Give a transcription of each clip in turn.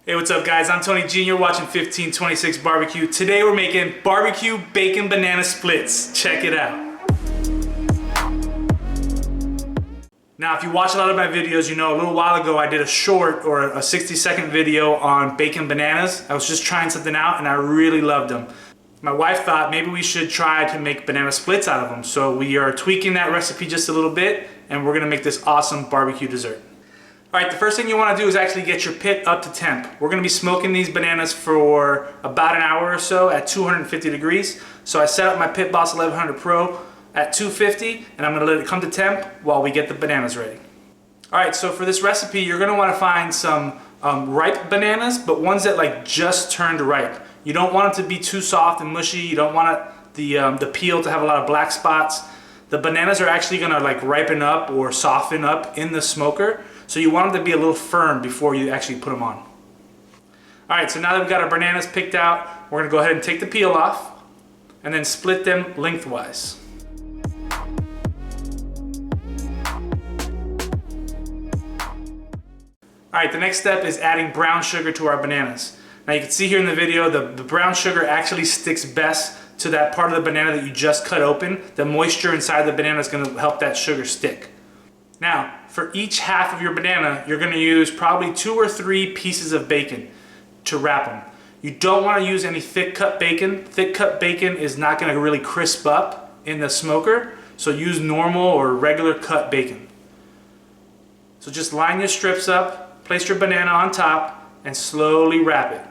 Hey, what's up guys? I'm Tony G and you're watching 1526 Barbecue. Today we're making barbecue bacon banana splits. Check it out. Now, if you watch a lot of my videos, you know a little while ago I did a short or a 60-second video on bacon bananas. I was just trying something out and I really loved them. My wife thought maybe we should try to make banana splits out of them. So we are tweaking that recipe just a little bit and we're gonna make this awesome barbecue dessert. All right, the first thing you want to do is actually get your pit up to temp. We're going to be smoking these bananas for about an hour or so at 250 degrees. So I set up my Pit Boss 1100 Pro at 250 and I'm going to let it come to temp while we get the bananas ready. All right, so for this recipe, you're going to want to find some ripe bananas, but ones that like just turned ripe. You don't want it to be too soft and mushy. You don't want the peel to have a lot of black spots. The bananas are actually going to like ripen up or soften up in the smoker. So you want them to be a little firm before you actually put them on. All right, so now that we've got our bananas picked out, we're gonna go ahead and take the peel off and then split them lengthwise. All right, the next step is adding brown sugar to our bananas. Now you can see here in the video, the brown sugar actually sticks best to that part of the banana that you just cut open. The moisture inside the banana is gonna help that sugar stick. Now, for each half of your banana, you're going to use probably 2 or 3 pieces of bacon to wrap them. You don't want to use any thick cut bacon. Thick cut bacon is not going to really crisp up in the smoker, so use normal or regular cut bacon. So just line your strips up, place your banana on top, and slowly wrap it.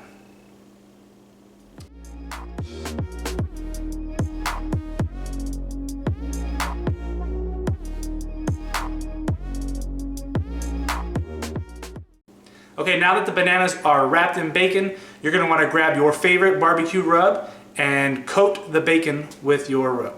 Okay, now that the bananas are wrapped in bacon, you're going to want to grab your favorite barbecue rub and coat the bacon with your rub.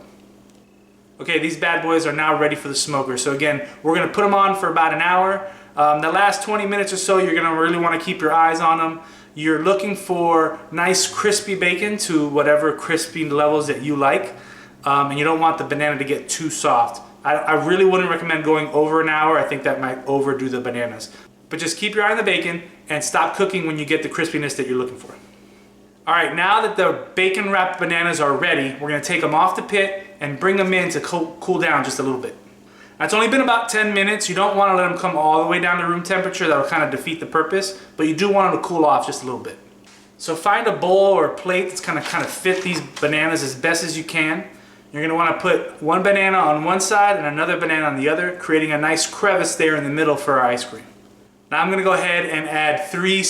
Okay, these bad boys are now ready for the smoker. So again, we're going to put them on for about an hour. The last 20 minutes or so, you're going to really want to keep your eyes on them. You're looking for nice crispy bacon to whatever crispy levels that you like. And you don't want the banana to get too soft. I really wouldn't recommend going over an hour. I think that might overdo the bananas. But just keep your eye on the bacon and stop cooking when you get the crispiness that you're looking for. All right, now that the bacon wrapped bananas are ready, we're gonna take them off the pit and bring them in to cool down just a little bit. Now, it's only been about 10 minutes. You don't wanna let them come all the way down to room temperature. That'll kind of defeat the purpose, but you do want them to cool off just a little bit. So find a bowl or a plate that's gonna kind of fit these bananas as best as you can. You're gonna wanna put one banana on one side and another banana on the other, creating a nice crevice there in the middle for our ice cream. Now I'm gonna go ahead and add 3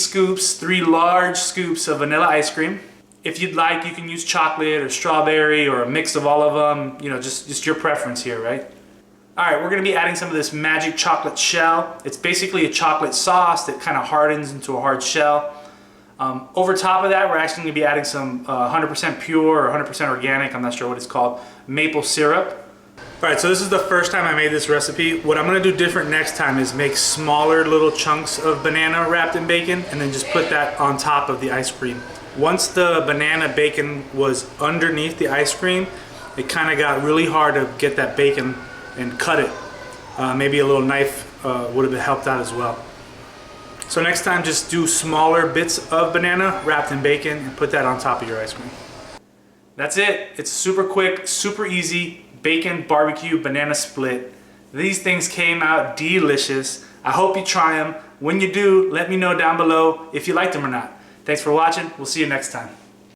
large scoops of vanilla ice cream. If you'd like, you can use chocolate or strawberry or a mix of all of them, you know, just your preference here, right? All right, we're gonna be adding some of this magic chocolate shell. It's basically a chocolate sauce that kind of hardens into a hard shell. Over top of that, we're actually gonna be adding some 100% pure or 100% organic, I'm not sure what it's called, maple syrup. All right, so this is the first time I made this recipe. What I'm gonna do different next time is make smaller little chunks of banana wrapped in bacon and then just put that on top of the ice cream. Once the banana bacon was underneath the ice cream, it kind of got really hard to get that bacon and cut it. Maybe a little knife would have helped out as well. So next time, just do smaller bits of banana wrapped in bacon and put that on top of your ice cream. That's it. It's super quick, super easy. Bacon barbecue banana split. These things came out delicious. I hope you try them. When you do, let me know down below if you liked them or not. Thanks for watching. We'll see you next time.